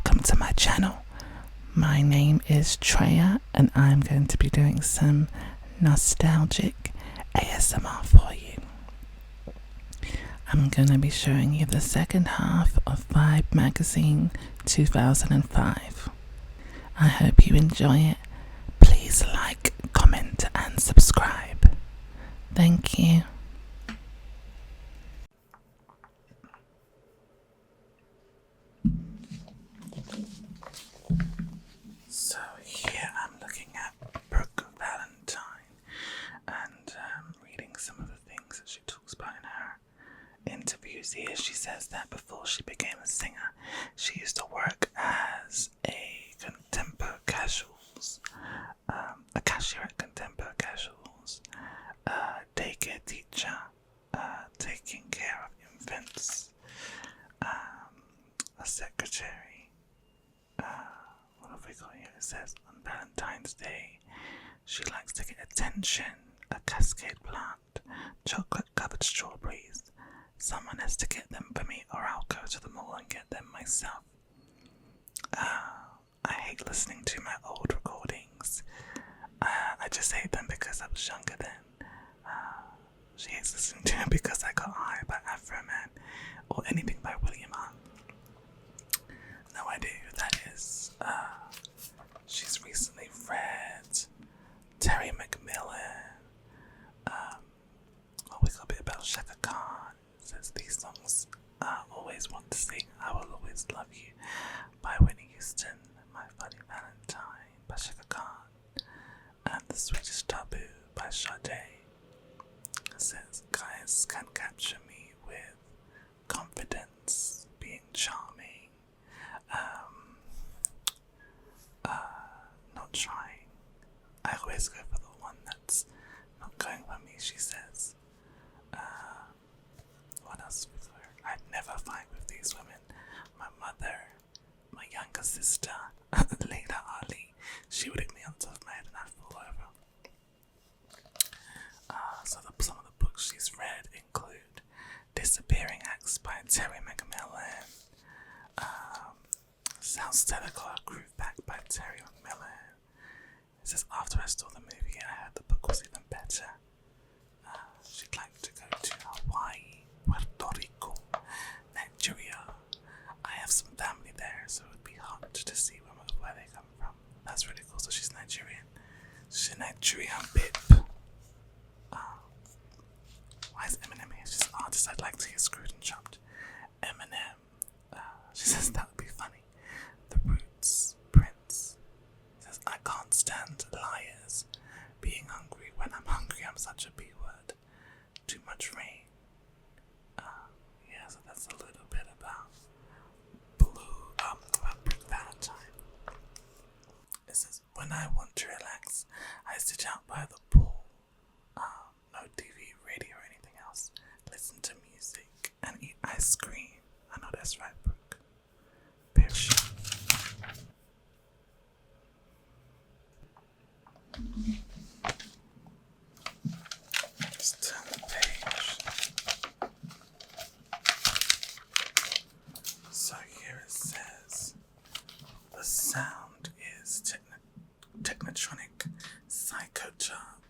welcome to my channel. My name is Treya and I'm going to be doing some nostalgic ASMR for you. I'm going to be showing you the second half of Vibe Magazine 2005. I hope you enjoy it. Please like, comment and subscribe. Thank you. So here I'm looking at Brooke Valentine and reading some of the things that she talks about in her interviews here. She says that before she became a singer, she used to work as a Contempo Casuals, a cashier at Contempo Casuals, daycare teacher, taking care of infants, a secretary. What have we got here? It says on Valentine's Day, she likes to get attention, a cascade plant, chocolate covered strawberries. Someone has to get them for me or I'll go to the mall and get them myself. I hate listening to my old recordings. I just hate them because I was younger then. She hates listening to them because I got high by Afro Man or anything by William Hunt. No idea who that is. She's recently read Terry McMillan. We got a bit about Shaka Khan. It says these songs I always want to sing. I Will Always Love You by Whitney Houston, My Funny Valentine by Shaka Khan, and The Sweetest Taboo by Sade. It says guys can capture me with confidence, being charming, not trying. I always go for the one that's not going for me, she says. What else was there? I'd never fight with these women. My mother, my younger sister, Leila Ali, she would hit me on top of my head and I'd fall over. Some of the books she's read include Disappearing Acts by Terry McMillan, South Stella Got a Groove Back by Terry McMillan. It says after I saw the movie I heard the book was even better. She'd like to go to Hawaii, Puerto Rico, Nigeria. I have some family there, so it would be hard to see where they come from. That's really cool. So she's Nigerian. She's a Nigerian babe. Why is Eminem here? She's an artist I'd like to hear screwed and chopped. Eminem. She says that would be funny. The Roots, Prince. Says I can't stand liars. Being hungry when I'm hungry, I'm such a B word. Too much rain. Yeah, so that's a little bit about about Brooke Valentine. It says when I want to relax, I sit out by the pool. No TV, radio, or anything else. Listen to music and eat ice cream. I know that's right, Brooke. Period. Just turn the page. So here it says the sound is technotronic, psychotrop,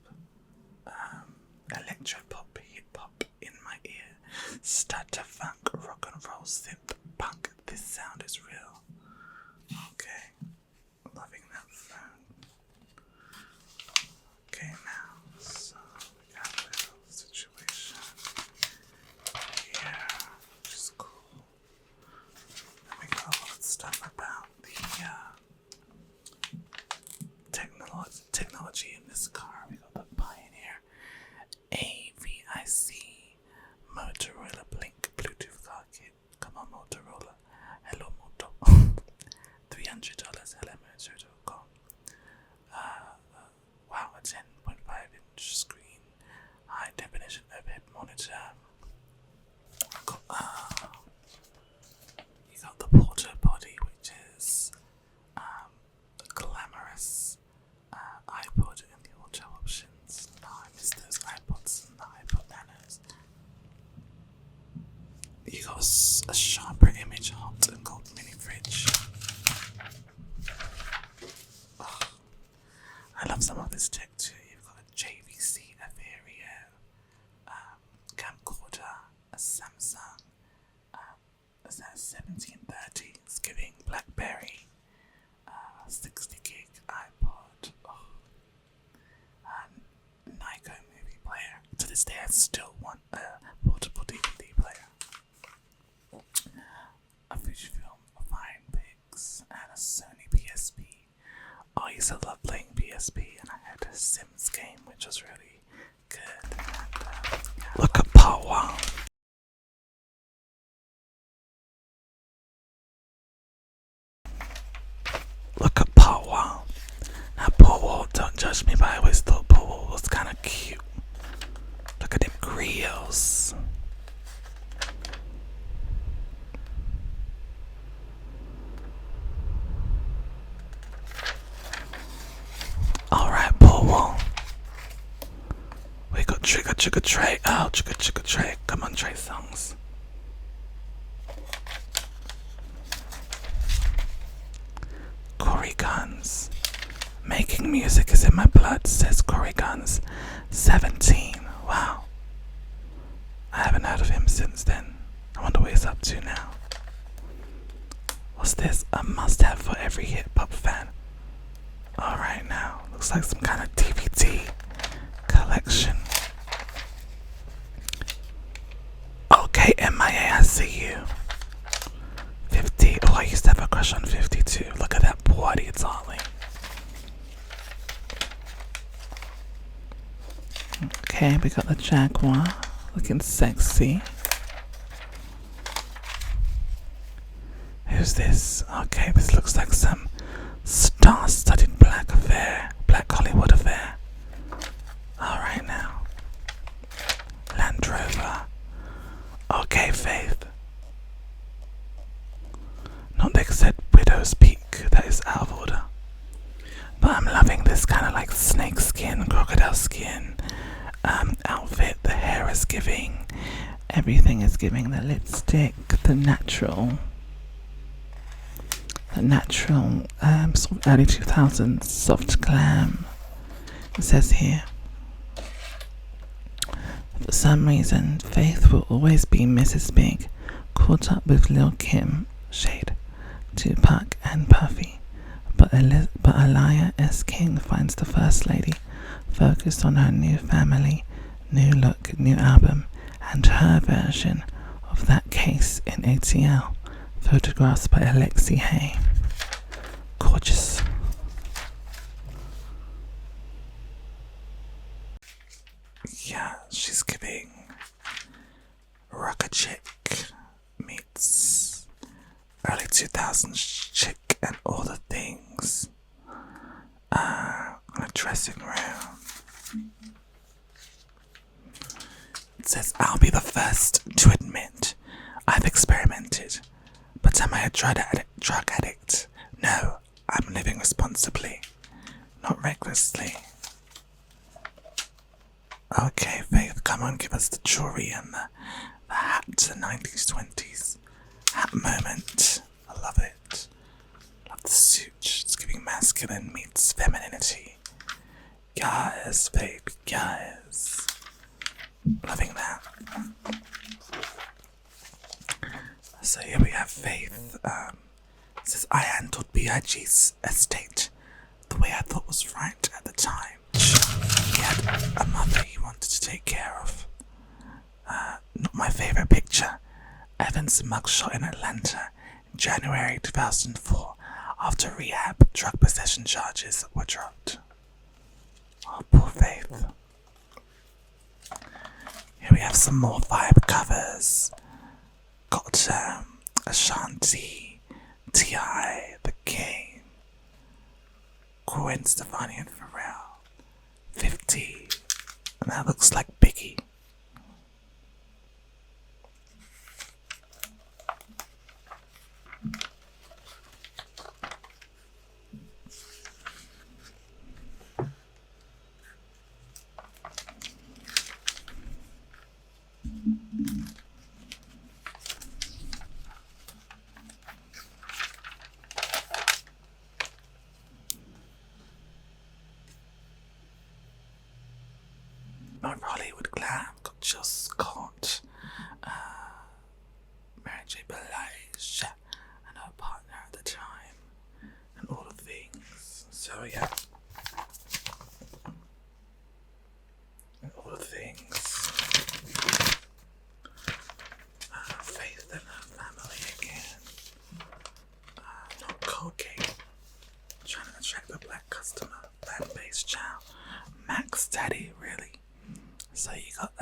electropop, hip hop in my ear, starter funk, rock and roll, synth punk. This sound is real. Okay, loving that phone. Okay, now, so we got a little situation here, which is cool. Then we got a lot of stuff about the technology in this car. We got the Pioneer AVIC Motorola Blink Bluetooth car kit. Come on, Motorola. Hello, Moto. $300. Hello, Moto.com. Wow, a 10.5-inch screen, high definition overhead monitor. You got the Porter Body, which is a glamorous iPod in the auto options. No, I miss those iPods and the iPod Nanos. You got a sharper image hot and cold mini fridge. Logitech too. You've got a JVC Averio, camcorder, a Samsung, is that 1730? It's giving BlackBerry, 60 gig iPod, Nikon movie player. To this day, I still want a portable DVD player. A Fujifilm Fine-Pix and a Sony PSP. I used to love playing PSP, and I had a Sims game which was really good. And, look at Part 1. Look at Part 1. Now Paul, don't judge me, but I always thought Paul was kind of cute. Look at them grills. Alright, Paul. We got Trigger Trey. Oh, Trigger Trey. Come on, Trey songs. Corey Guns. Making music is in my blood, says Corey Guns. 17. Wow. I haven't heard of him since then. I wonder what he's up to now. What's this? A must-have for every hip-hop fan. Alright now. Looks like some kind of DVD collection. Okay, MIA, I see you. 50. Oh, I used to have a crush on 52. Look at that body, darling. Okay, we got the Jaguar. Looking sexy. Who's this? Okay, this looks like some star-studded black Hollywood affair. Alright now. Land Rover. Okay, Faith. Not the exact Widow's Peak, that is out of order. But I'm loving this kind of like snake skin, crocodile skin outfit. The hair is giving, everything is giving, the lipstick, the natural sort of early 2000s soft glam. It says here, for some reason, Faith will always be Mrs. Big, caught up with Lil Kim, Shade, Tupac and Puffy. But Aliyah S. King finds the First Lady focused on her new family, new look, new album, and her version of that case in ATL, photographs by Alexi Hay. Gorgeous. Yeah, she's giving rocker chick meets early 2000s chick and all the things. In a dressing room. It says, I'll be the first to admit I've experimented, but am I a drug addict? No, I'm living responsibly, not recklessly. Okay, Faith, come on, give us the jewelry and the hat, the 90s, 20s hat moment. I love it. Love the suit. It's giving masculine meets femininity. Yes, baby, yes. Loving that. So here we have Faith. It says, I handled B.I.G.'s estate the way I thought was right at the time. He had a mother he wanted to take care of. Not my favourite picture. Evan's mugshot in Atlanta in January 2004 after rehab drug possession charges were dropped. Oh, poor Faith. Here we have some more vibe covers. Got Ashanti, T.I., The Game, Gwen Stefani and Pharrell, 50, and that looks like Biggie. just caught Mary J. Blige and her partner at the time, and all the things. So yeah, and all the things. Faith in her family again. Not Colgate. Trying to attract the black customer. Fan-based chow. Max Daddy, really? So you got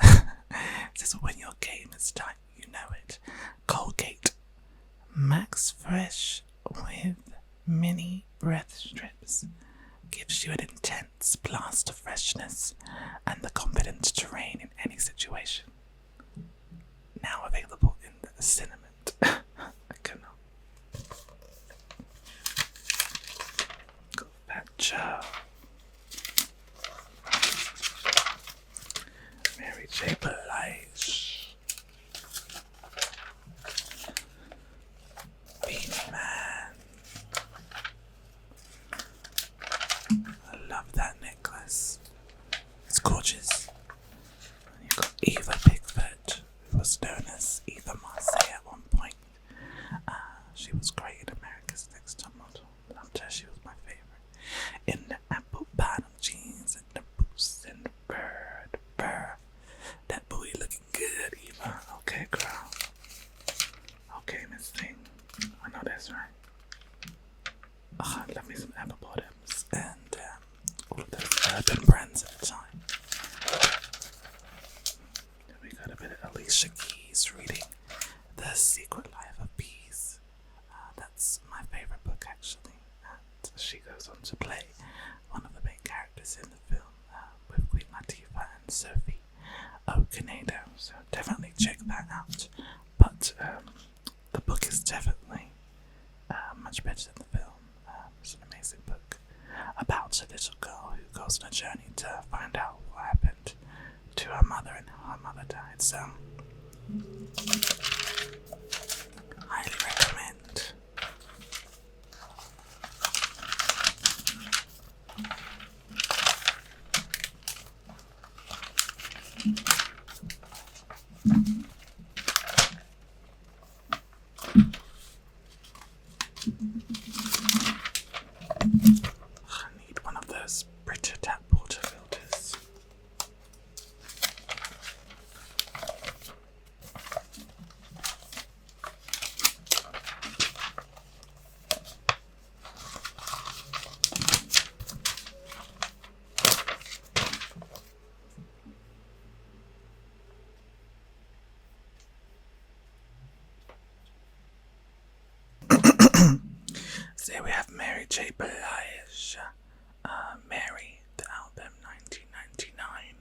this is when your game is tight, you know it. Colgate Max Fresh with mini breath strips gives you an intense blast of freshness and the confidence to reign in any situation. Now available in the cinnamon. I cannot. Got Fat Joe. Mary J. Blige. Beanie Man. I love that necklace. It's gorgeous. And you've got Eva Pickford, who was known as Eva Marseille at one point. She was great in America's Next Top Model. Loved her, she was my favourite. In the apple bottom jeans and the boots and the bird. That booty looking good, Eva. Okay, girl. Okay, Miss Thing. I know that's right. Oh, I love me some apple bottoms and all of those urban brands at the time. Then we got a bit of Alicia Keys reading The Secret Life of Bees. That's my favourite book, actually. And she goes on to play one of the main characters in the film with Queen Latifah and Sophie Okonedo. So definitely check that out. But the book is definitely much better than the film. It's an amazing book about a little girl who goes on a journey to find out what happened to her mother and how her mother died. So highly recommend. I need one of those Brita tap water filters. So we have Mary J. Blige. Mary, the album 1999.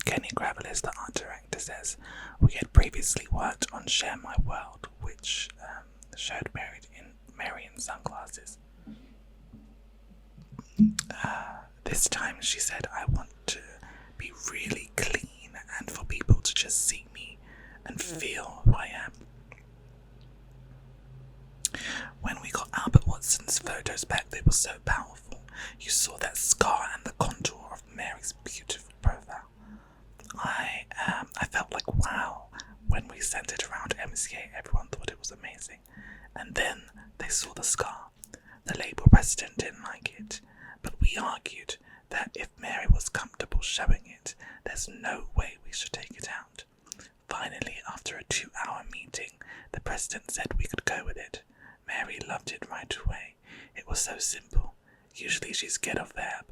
Kenny Gravelis, the art director, says, we had previously worked on Share My World, which showed Mary in sunglasses. This time she said, I want to be really clean and for people to just see me and feel who I am. When we got Albert Watson's photos back, they were so powerful. You saw that scar and the contour of Mary's beautiful profile. I felt like wow. When we sent it around MCA, everyone thought it was amazing. And then they saw the scar. The label president didn't like it, but we argued that if Mary was comfortable showing it, there's no way we should take it out. Finally, after a 2-hour meeting, the president said we could go with it. Mary loved it right away. It was so simple. Usually she's scared of verb,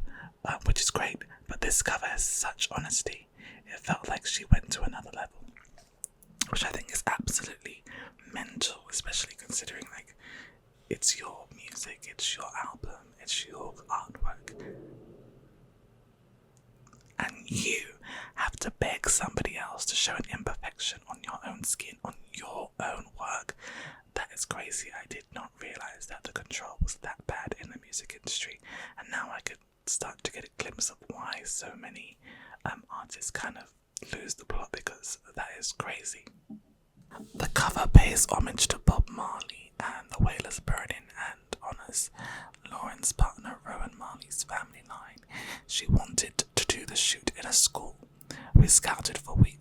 which is great, but this cover has such honesty. It felt like she went to another level, which I think is absolutely mental, especially considering like it's your music, it's your album, it's your artwork, and you have to beg somebody else to show an imperfection on your own skin, on your own work. That is crazy. I did not realize that the control was that bad in the music industry, and now I could start to get a glimpse of why so many artists kind of lose the plot, because that is crazy. The cover pays homage to Bob Marley and the Wailers Burning and honours Lauren's partner Rowan Marley's family line. She wanted to do the shoot in a school. We scouted for weeks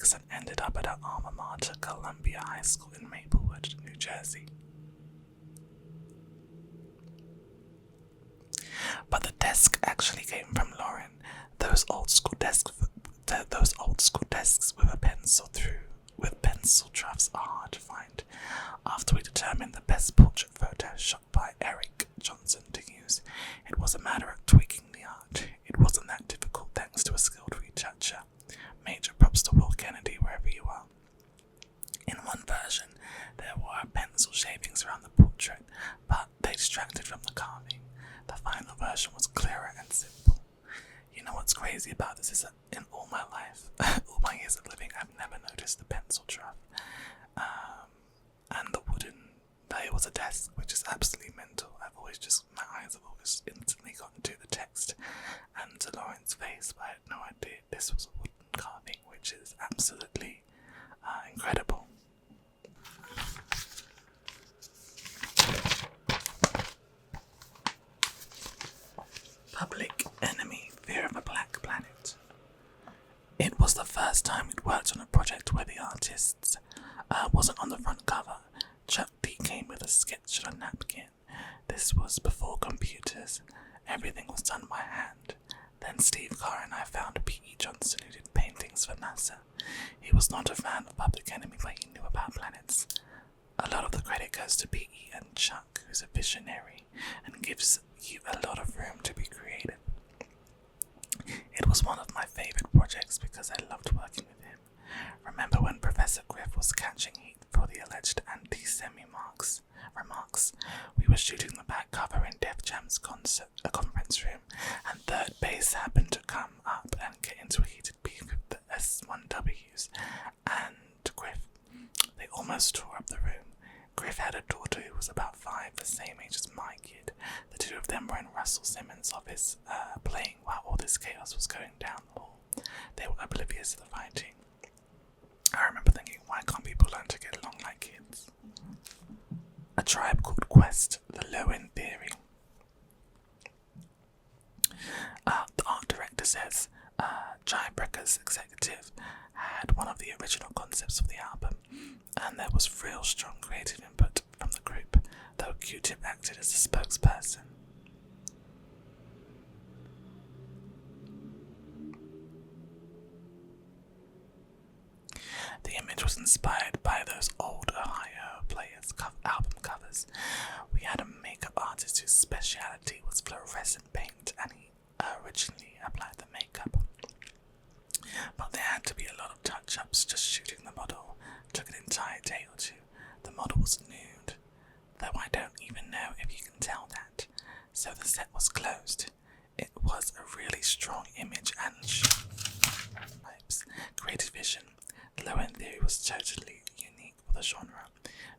desk actually came from Lauren. Those old school desks with pencil troughs are hard to find. After we determined the best portrait photo shot by Eric Johnson to use, it was a matter of tweaking the art. It wasn't that difficult thanks to a skilled retoucher. Major props to Will Kennedy wherever you are. In one version, there were pencil shavings around the portrait, but they distracted from the carving. The final version was clearer and simple. You know what's crazy about this is that in all my life, all my years of living, I've never noticed the pencil trough. And the wooden, there was a desk, which is absolutely mental. My eyes have always instantly gotten to the text and to Lauren's face, but I had no idea this was a wooden carving, which is absolutely incredible. Public Enemy, Fear of a Black Planet. It was the first time we'd worked on a project where the artist wasn't on the front cover. Chuck D came with a sketch on a napkin. This was before computers. Everything was done by hand. Then Steve Carr and I found P.E. Johnson, who did paintings for NASA. He was not a fan of Public Enemy, but he knew about planets. A lot of the credit goes to P.E. and Chuck, who's a visionary and gives you a lot of room to be creative. It was one of my favourite projects because I loved working with him. Remember when Professor Griff was catching heat for the alleged anti-Semi remarks? We were shooting the back cover in Def Jam's conference room, and Third Base happened to come up and get into a heated beef with the S1Ws and Griff. They almost tore up the room. Griff had a daughter who was about 5, the same age as my kid. The two of them were in Russell Simmons' office playing while all this chaos was going down the hall. They were oblivious to the fighting. I remember thinking, why can't people learn to get along like kids? A Tribe Called Quest, The Low-End Theory. The art director says Jai Brecker's executive had one of the original concepts of the album, and there was real strong creative input from the group, though Q-Tip acted as a spokesperson. The image was inspired by those old Ohio Players album covers. We had a makeup artist whose speciality was fluorescent paint, and he originally applied the makeup. But there had to be a lot of touch-ups just shooting the model. Took an entire day or two. The model was nude, though I don't even know if you can tell that. So the set was closed. It was a really strong image and creative vision. Low-End Theory was totally unique for the genre.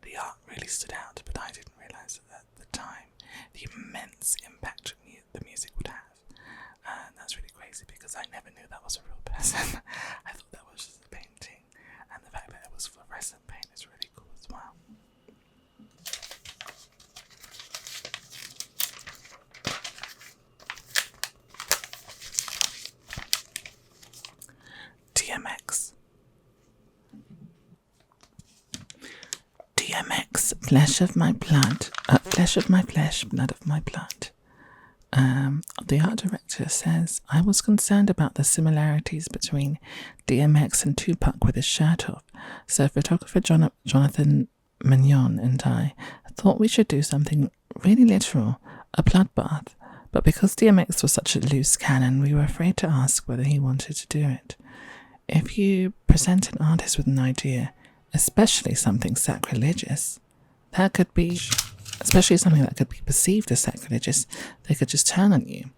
The art really stood out, but I didn't realise at the time the immense impact the music would have. And that's really crazy because I never knew that was a real person. I thought that was just a painting, and the fact that it was fluorescent paint is really cool as well. DMX, flesh of my blood, flesh of my flesh, blood of my blood. The art director says, I was concerned about the similarities between DMX and Tupac with his shirt off, so photographer Jonathan Mignon and I thought we should do something really literal, a bloodbath, but because DMX was such a loose cannon, we were afraid to ask whether he wanted to do it. If you present an artist with an idea, especially something sacrilegious, especially something that could be perceived as sacrilegious, they could just turn on you,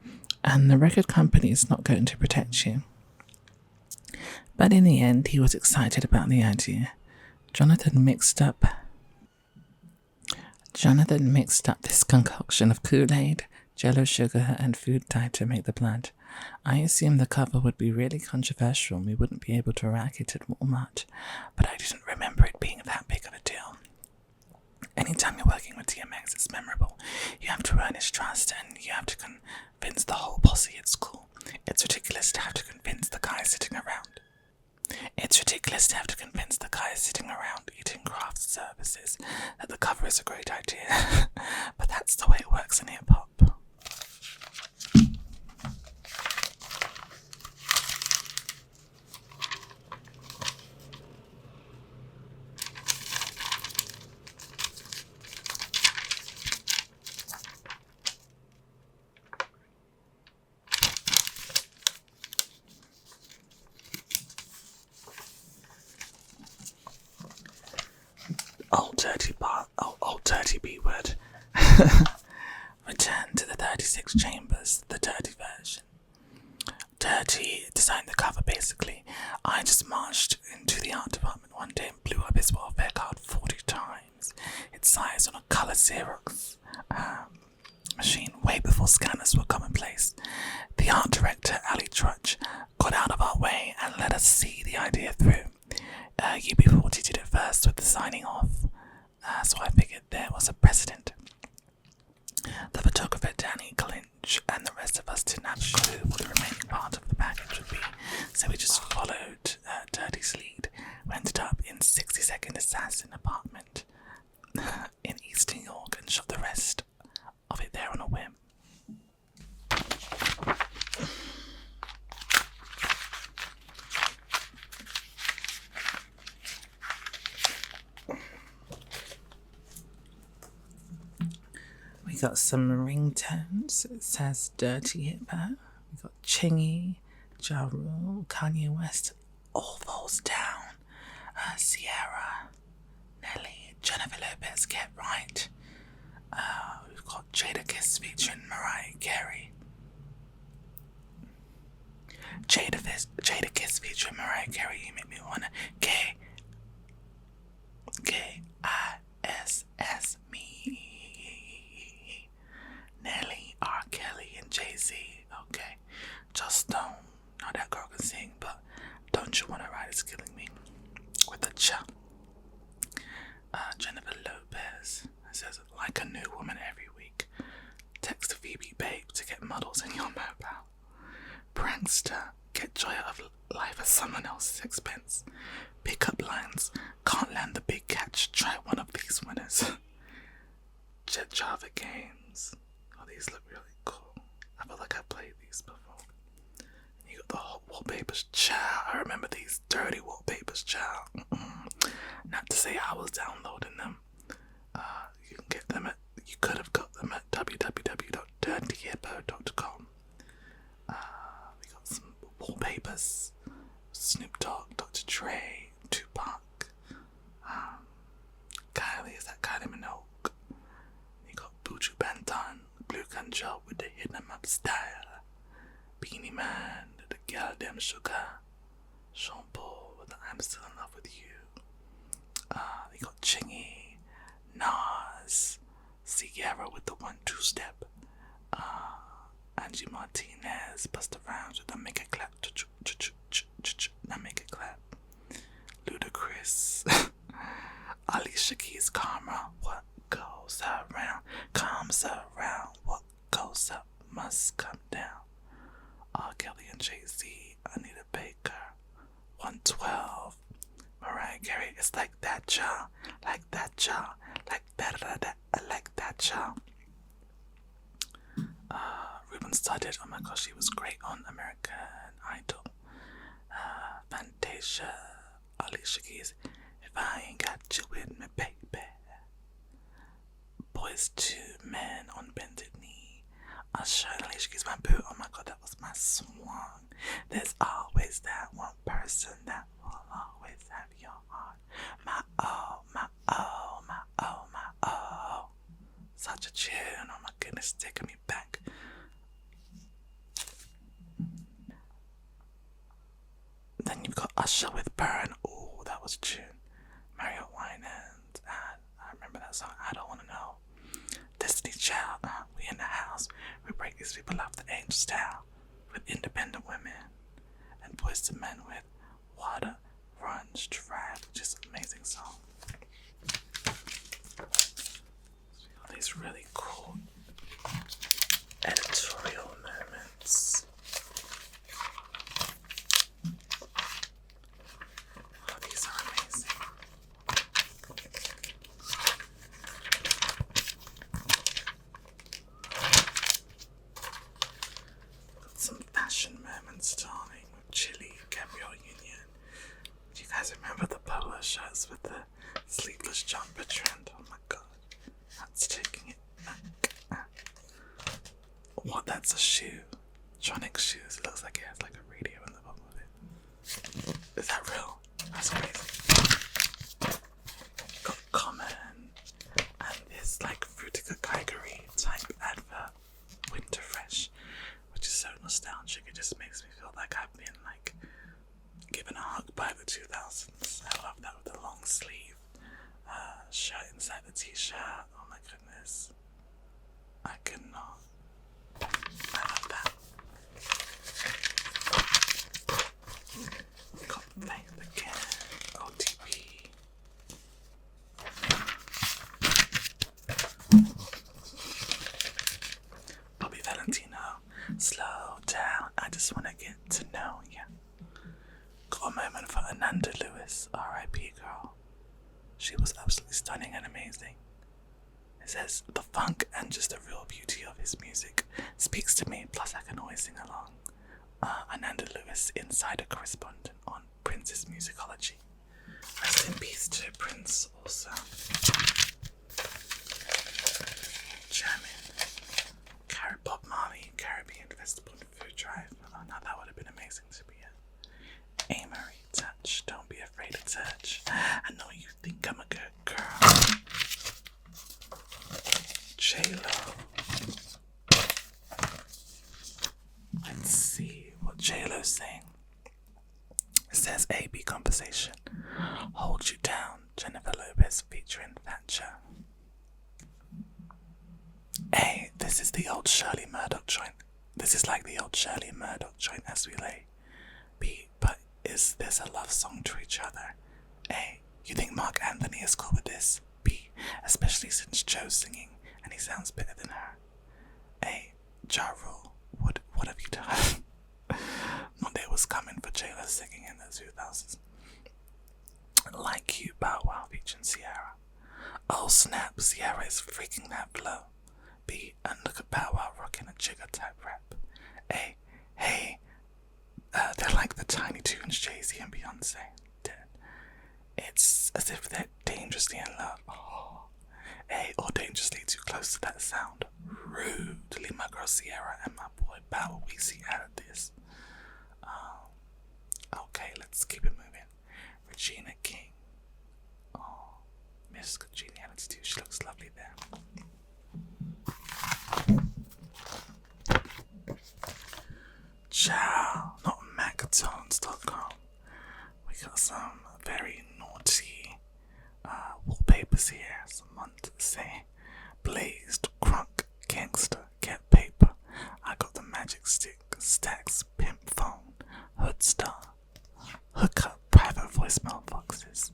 and the record company is not going to protect you. But in the end, he was excited about the idea. Jonathan mixed up this concoction of Kool-Aid, Jello sugar, and food dye to make the blood. I assumed the cover would be really controversial and we wouldn't be able to rack it at Walmart, but I didn't remember it being that big of a deal. Anytime you're working with DMX, it's memorable. You have to earn his trust and you have to convince the whole posse it's cool. It's ridiculous to have to convince the guys sitting around. Eating craft services that the cover is a great idea, but that's the way it works in hip-hop. Dirty B word. Return to the 36 chambers, the dirty version. Dirty designed the cover basically. I just marched into the art department one day and blew up his welfare card 40 times. It's sized on a colour Xerox machine way before scanners were commonplace. The art director, Ali Trudge, got out of our way and let us see the idea through. UB40 did it first with the signing off, so I figured there was a precedent. The photographer Danny Clinch and the rest of us didn't have a clue what the remaining part of the package would be, so we just followed Dirty's lead. We ended up in 60-Second Assassin apartment in East New York and shot the rest of it there on a whim. We got some ringtones. It says Dirty Hippo. We got Chingy, Ja Rule, Kanye West, All Falls Down, Sierra, Nelly, Jennifer Lopez, Get Right. We've got Jada Kiss featuring Mariah Carey. Jada Kiss featuring Mariah Carey. You make me wanna K-I-S-S me. Nelly, R. Kelly, and Jay-Z. Okay, just don't. Now that girl can sing, but Don't You Wanna Ride Is killing me with a cha. Jennifer Lopez says, like a new woman every week. Text Phoebe Babe to get models in your mobile. Prankster, get joy out of life at someone else's expense. Pickup lines, can't land the big catch, try one of these winners. Jet Java games. Oh, these look really cool. I feel like I played these before. You got the hot wallpapers, child. I remember these dirty wallpapers, child. Not to say I was downloading them. You can get them at, you could have got them at www.dirtyhippo.com. We got some wallpapers. Snoop Dogg, Dr. Dre, Tupac. Kylie, is that Kylie Minogue? You got Buju Banton, Blue Control with the hit 'em up style. Beanie Man, the girl them sugar. Sean Paul with the I'm Still in Love with You. You got Chingy, Nas, Sierra with the 1-2 step. Angie Martinez, Busta Rhymes with the make it clap. Now make it clap. Ludacris. Alicia Keys, Karma. What goes around comes around. What goes up must come down. R. Kelly and Jay-Z, Anita Baker, 112. Mariah Carey, it's like that, y'all. Like that, y'all. Like that, like that, y'all. Ruben Studdard, oh my gosh, she was great on American Idol. Fantasia, Alicia Keys, if I ain't got you with me, baby. Boys to Men on Bended Knee. Usher and Alicia Keys, my boo, oh my god, that was my song. There's always that one person that will always have your heart. My oh, my oh, my oh, my oh. Such a tune, oh my goodness, taking me back. Then you've got Usher with Burn. Oh, that was a tune. Mario Winans. I remember that song. I Don't Wanna Know. Destiny Child. We in the house. We break these people off the angel style. With Independent Women. And Boys to Men with Water Runs Dry, which is an amazing song. So we got these really cool editorial moments. These are amazing. Got some fashion moments starting with Chili, Gabrielle Union. Do you guys remember the polo shirts with the sleeveless jumper trend? Oh my god, that's taking it back. What? That's a shoe. Tronic shoes. It looks like it has like a radio in the bottom of it. Is that real? That's crazy. Got Common and this She was absolutely stunning and amazing. It says, the funk and just the real beauty of his music speaks to me, plus I can always sing along. Ananda Lewis, insider correspondent on Prince's musicology. Rest in peace to Prince also. Jamming. Bob Marley, Caribbean Festival Food Drive. Oh, now that would have been amazing to be at. Amory, touch. Don't be afraid to touch. I know you think I'm a good girl. J-Lo. Let's see what J-Lo's saying. It says A-B conversation. Hold You Down, Jennifer Lopez featuring Thatcher. A, this is the old Shirley Murdoch joint. This is like the old Shirley Murdoch joint as we lay. B, but is this a love song to each other? A, you think Mark Anthony is cool with this? B, especially since Joe's singing and he sounds better than her. A, Ja Rule, what have you done? One day was coming for J-Lo singing in the 2000s. Like You, Bow Wow featuring Ciara. Oh snap, Ciara is freaking that flow. B, and look at Bow Wow rocking a Jigga type rap. A, hey, they're like the Tiny Toons, Jay-Z and Beyonce. Dead. It's as if they're dangerously in love. Oh. A, or dangerously too close to that sound. Rude. Leave my girl Ciara and my boy Bow Weezy out of this. Okay, let's keep it moving. Regina King. Oh, Miss Congeniality too. She looks lovely there. Ciao, not Macatones.com. We got some very naughty wallpapers here. Someone to say, blazed, crunk, gangster, get paper. I got the magic stick, stacks, pimp phone, hood star, hookup, private voicemail boxes,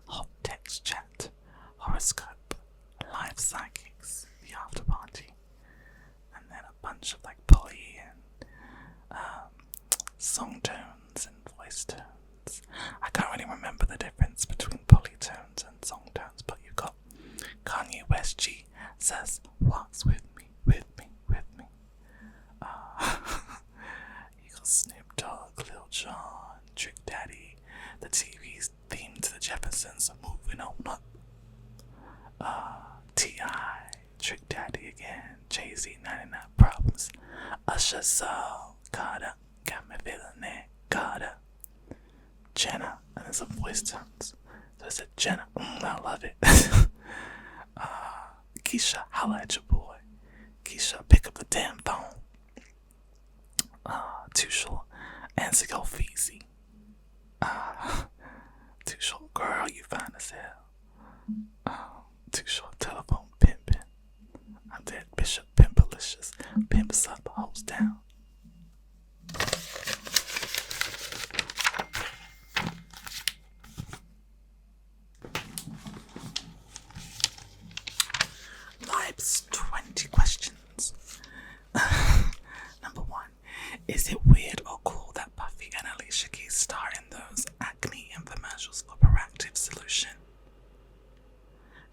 hot text chat, horoscope, live psychics, the after party, and then a bunch of like poly and song tones and voice tones. I can't really remember the difference between polytones and song tones, but you got Kanye West G says, walks with me, with me, with me. You got Snoop Dogg, Lil Jon, Trick Daddy, the TV's theme to the Jeffersons, moving on up. T.I., Trick Daddy again, Jay-Z, 99 Problems, Usher Soul, Carter, got me feeling it, Carter, Jenna, and there's some voice tones. So I said Jenna, I love it. Keisha, holla at your boy. Keisha, pick up the damn phone. Too short, answer your feezy. Too short, girl, you fine as hell. Too short, telephone pimpin'. I'm dead, Bishop, pimpalicious. Pimps up, hoes down. Life's 20 questions. Number 1. Is it weird or cool that Buffy and Alicia Keys star in those acne infomercials for Proactive Solution?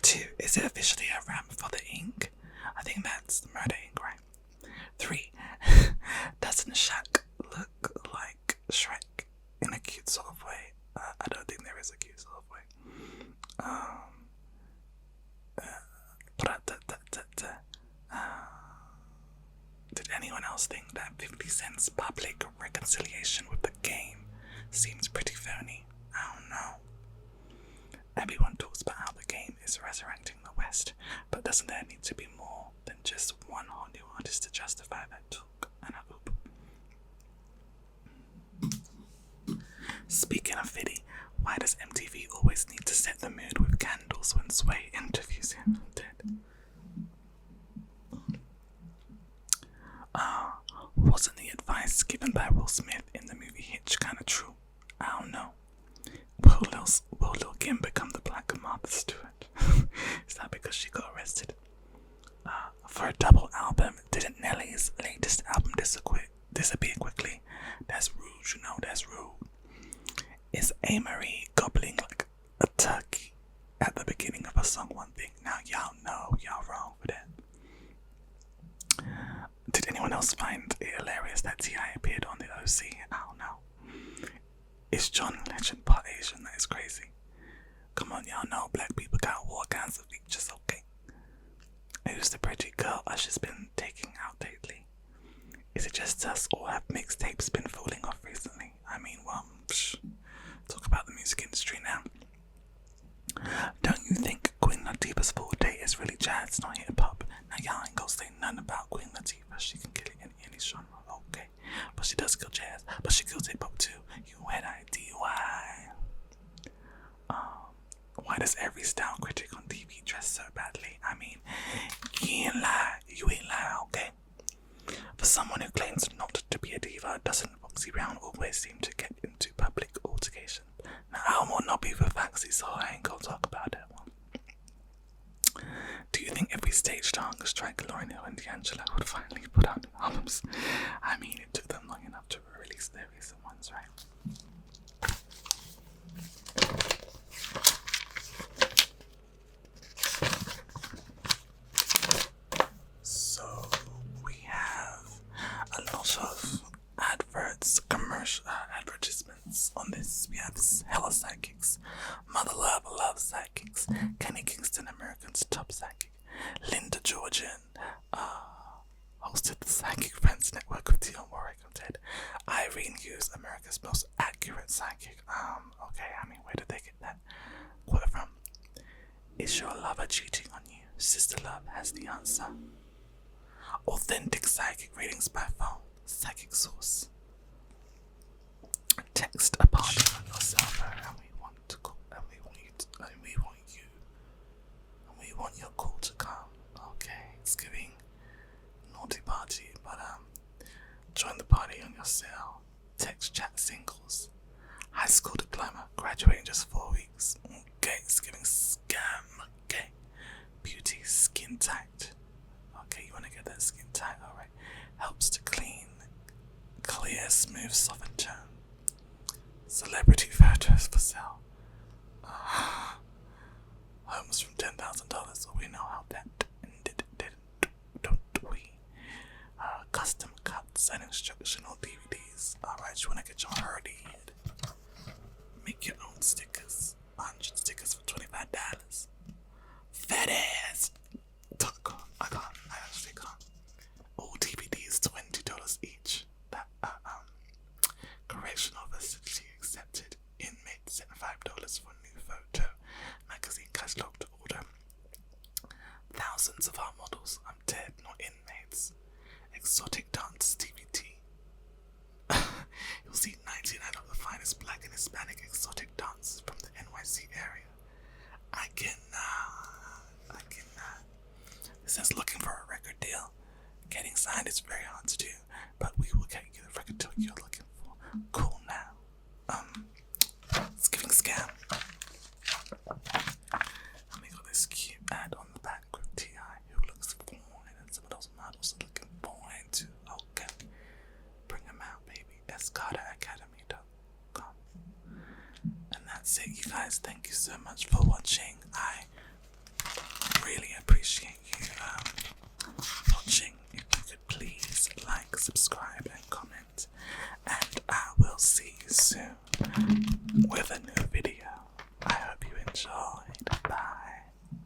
2. Is it officially a ramp for the ink? I think that's the murder ink, right? 3. Doesn't Shaq look like Shrek in a cute sort of way? I don't think there is a cute sort of way. Did anyone else think that 50 Cent's public reconciliation with the game seems pretty phony? I don't know. Everyone talks about how the game is resurrecting the West, but doesn't there need to be more than just one hot new artist to justify that talk? And I hope. Speaking of Fiddy, why does MTV always need to set the mood with candles when Sway interviews him? Wasn't the advice given by Will Smith in the movie Hitch kind of true? I don't know. Will Lil Kim become the Black Martha Stewart? Is that because she got arrested? For a double album, didn't Nelly's latest album disappear quickly? That's rude, that's rude. Is A. Marie gobbling like a turkey? at the beginning of a song one thing. Now y'all know y'all wrong for that. Did anyone else find it hilarious that T.I. appeared on the OC? I don't know. Is John Legend part Asian? That is crazy. Come on, y'all know black people got all kinds of features, okay? Who's the pretty girl Usher's been taking out lately? Is it just us, or have mixtapes been falling off recently? I mean, well, talk about the music industry now. Don't you think Queen Latifah's forte is really jazz, not hip-hop? Now y'all ain't gonna say nothing about Queen Latifah. She can kill it in any genre, okay? But she does kill jazz, but she kills hip-hop too. You had ID, why? Why does every style critic on TV dress so badly? I mean, you ain't lie, okay? For someone who claims not to be a diva, doesn't Foxy Brown always seem to get into public altercation? Now, I will not be for Foxy, so I ain't gonna talk about that one. Do you think if we staged a hunger strike, Lauryn Hill and D'Angelo would finally put out new albums? I mean, it took them long enough to release their recent ones, right? So we have a lot of advertisements on this. We have Hella Sidekicks, Mother Love loves sidekicks, Kenny Kingston, American's top psychic, Linda Georgian, hosted the Psychic Friends Network with Dion Warwick and Ted, Irene Hughes, America's most accurate psychic. Okay, I mean, where did they get that quote from? Is your lover cheating on you? Sister Love has the answer. Authentic psychic readings by phone. Psychic source. Text a party on yourself, and we want to call, and we want your call to come. Okay, it's giving naughty party, but join the party on your cell. Text chat singles. High school diploma, graduating just 4 weeks. Okay, it's giving scam. Okay, beauty, skin tight. Okay, you want to get that skin tight, alright. Helps to clean, clear, smooth, soften tone. Celebrity photos for sale. Homes from $10,000, so we know how that ended, don't we? Custom cuts and instructional DVDs. Alright, you want to get your hurdy head. Make your own stickers. 100 stickers for $25. Fat ass. I actually can't. All DVDs $20 each. That correctional facility accepted. Inmate $75 for new photo. Magazine catalog to order. Thousands of our models. I'm dead, not inmates. Exotic dance DVD. You'll see 99 of the finest black and Hispanic exotic dancers from the NYC area. I cannot. It says looking for a record deal. Getting signed is very hard to do, but we will get you the record deal you're looking for. Cool now. It's giving scam. And we got this cute ad on the back with T.I. who looks fine, and some of those models are looking fine too. Okay. Bring them out, baby. EscadaAcademy.com. And that's it, you guys. Thank you so much for watching. I really appreciate you watching. If you could please like, subscribe, and comment. And I will see you soon with a new video. I hope you enjoy.